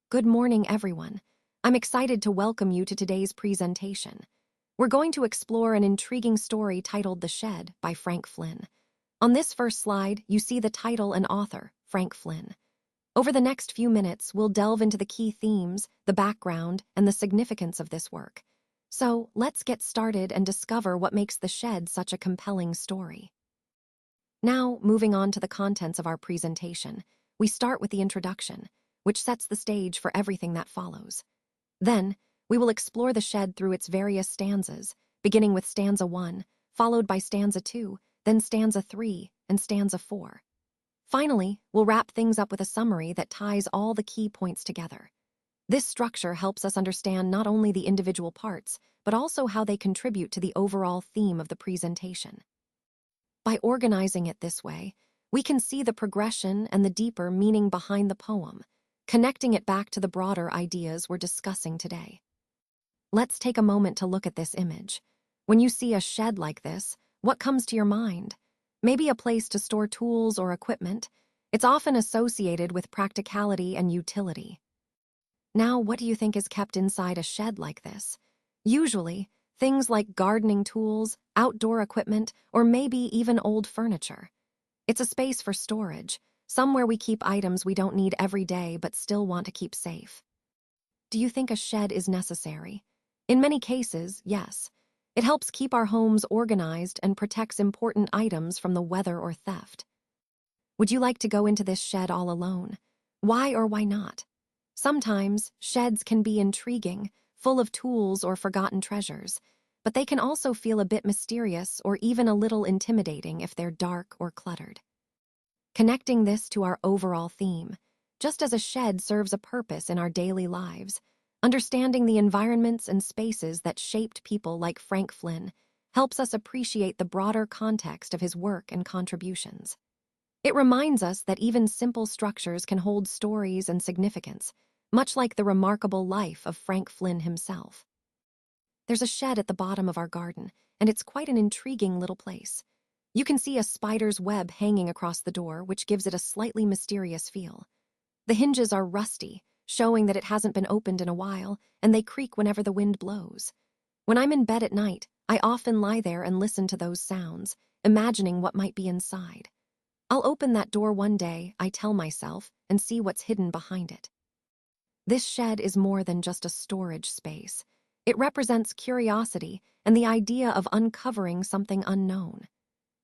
Good morning, everyone. I'm excited to welcome you to today's presentation. We're going to explore an intriguing story titled The Shed by Frank Flynn. On this first slide, you see the title and author, Frank Flynn. Over the next few minutes, we'll delve into the key themes, the background, and the significance of this work. So, let's get started and discover what makes The Shed such a compelling story. Now, moving on to the contents of our presentation, we start with the introduction, which sets the stage for everything that follows. Then, we will explore the shed through its various stanzas, beginning with stanza 1, followed by stanza 2, then stanza 3, and stanza 4. Finally, we'll wrap things up with a summary that ties all the key points together. This structure helps us understand not only the individual parts, but also how they contribute to the overall theme of the presentation. By organizing it this way, we can see the progression and the deeper meaning behind the poem, connecting it back to the broader ideas we're discussing today. Let's take a moment to look at this image. When you see a shed like this, what comes to your mind? Maybe a place to store tools or equipment. It's often associated with practicality and utility. Now, what do you think is kept inside a shed like this? Usually, things like gardening tools, outdoor equipment, or maybe even old furniture. It's a space for storage, somewhere we keep items we don't need every day but still want to keep safe. Do you think a shed is necessary? In many cases, yes. It helps keep our homes organized and protects important items from the weather or theft. Would you like to go into this shed all alone? Why or why not? Sometimes, sheds can be intriguing, full of tools or forgotten treasures, but they can also feel a bit mysterious or even a little intimidating if they're dark or cluttered. Connecting this to our overall theme, just as a shed serves a purpose in our daily lives, understanding the environments and spaces that shaped people like Frank Flynn helps us appreciate the broader context of his work and contributions. It reminds us that even simple structures can hold stories and significance, much like the remarkable life of Frank Flynn himself. There's a shed at the bottom of our garden, and it's quite an intriguing little place. You can see a spider's web hanging across the door, which gives it a slightly mysterious feel. The hinges are rusty, showing that it hasn't been opened in a while, and they creak whenever the wind blows. When I'm in bed at night, I often lie there and listen to those sounds, imagining what might be inside. I'll open that door one day, I tell myself, and see what's hidden behind it. This shed is more than just a storage space. It represents curiosity and the idea of uncovering something unknown.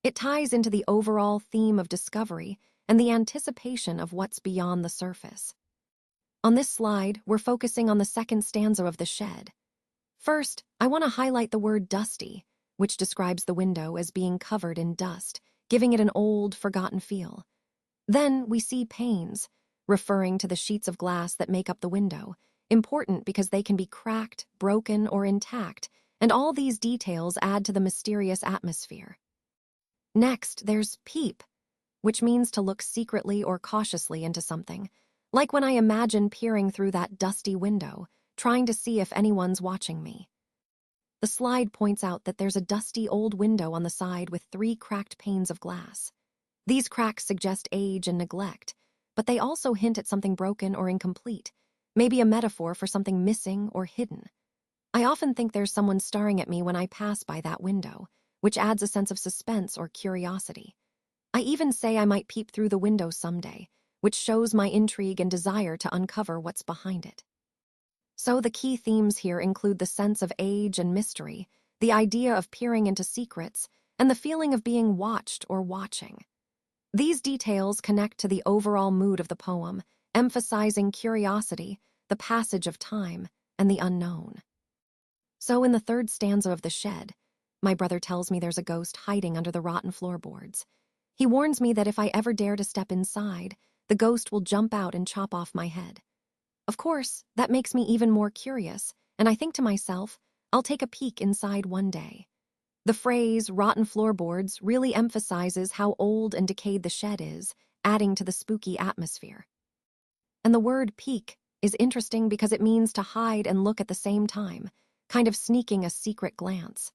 It ties into the overall theme of discovery and the anticipation of what's beyond the surface. On this slide, we're focusing on the second stanza of the shed. First, I want to highlight the word dusty, which describes the window as being covered in dust, giving it an old, forgotten feel. Then we see panes, referring to the sheets of glass that make up the window, important because they can be cracked, broken, or intact, and all these details add to the mysterious atmosphere. Next, there's peep, which means to look secretly or cautiously into something, like when I imagine peering through that dusty window, trying to see if anyone's watching me. The slide points out that there's a dusty old window on the side with 3 cracked panes of glass. These cracks suggest age and neglect, but they also hint at something broken or incomplete, maybe a metaphor for something missing or hidden. I often think there's someone staring at me when I pass by that window, which adds a sense of suspense or curiosity. I even say I might peep through the window someday, which shows my intrigue and desire to uncover what's behind it. So the key themes here include the sense of age and mystery, the idea of peering into secrets, and the feeling of being watched or watching. These details connect to the overall mood of the poem, emphasizing curiosity, the passage of time, and the unknown. So in the third stanza of The Shed, my brother tells me there's a ghost hiding under the rotten floorboards. He warns me that if I ever dare to step inside, the ghost will jump out and chop off my head. Of course, that makes me even more curious, and I think to myself, I'll take a peek inside one day. The phrase, rotten floorboards, really emphasizes how old and decayed the shed is, adding to the spooky atmosphere. And the word peek is interesting because it means to hide and look at the same time, kind of sneaking a secret glance.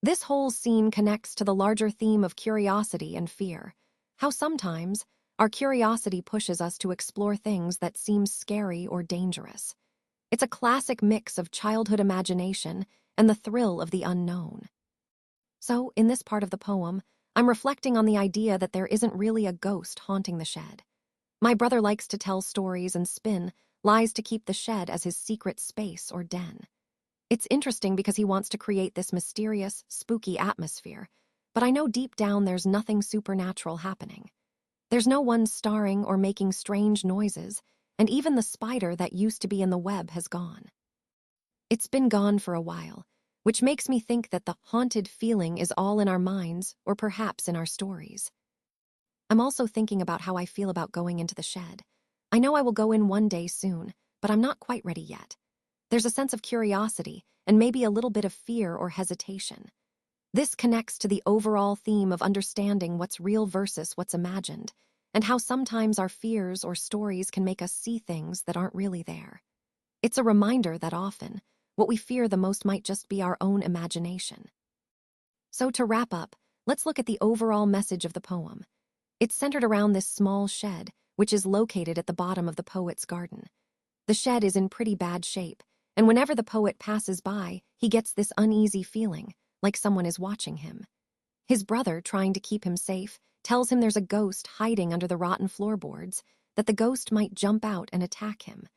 This whole scene connects to the larger theme of curiosity and fear, how sometimes Our curiosity pushes us to explore things that seem scary or dangerous. It's a classic mix of childhood imagination and the thrill of the unknown. So, in this part of the poem, I'm reflecting on the idea that there isn't really a ghost haunting the shed. My brother likes to tell stories and spin lies to keep the shed as his secret space or den. It's interesting because he wants to create this mysterious, spooky atmosphere, but I know deep down there's nothing supernatural happening. There's no one starring or making strange noises, and even the spider that used to be in the web has gone. It's been gone for a while, which makes me think that the haunted feeling is all in our minds or perhaps in our stories. I'm also thinking about how I feel about going into the shed. I know I will go in one day soon, but I'm not quite ready yet. There's a sense of curiosity and maybe a little bit of fear or hesitation. This connects to the overall theme of understanding what's real versus what's imagined, and how sometimes our fears or stories can make us see things that aren't really there. It's a reminder that often, what we fear the most might just be our own imagination. So to wrap up, let's look at the overall message of the poem. It's centered around this small shed, which is located at the bottom of the poet's garden. The shed is in pretty bad shape, and whenever the poet passes by, he gets this uneasy feeling, like someone is watching him. His brother, trying to keep him safe, tells him there's a ghost hiding under the rotten floorboards, that the ghost might jump out and attack him.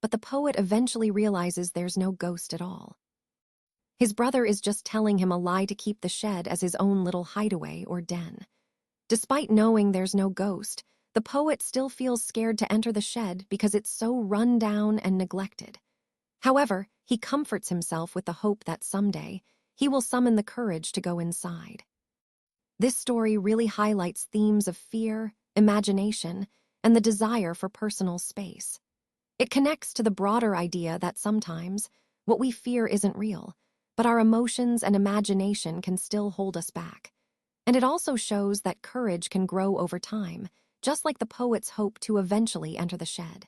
But the poet eventually realizes there's no ghost at all. His brother is just telling him a lie to keep the shed as his own little hideaway or den. Despite knowing there's no ghost, the poet still feels scared to enter the shed because it's so run down and neglected. However, he comforts himself with the hope that someday he will summon the courage to go inside. This story really highlights themes of fear, imagination, and the desire for personal space. It connects to the broader idea that sometimes what we fear isn't real, but our emotions and imagination can still hold us back. And it also shows that courage can grow over time, just like the poet's hope to eventually enter the shed.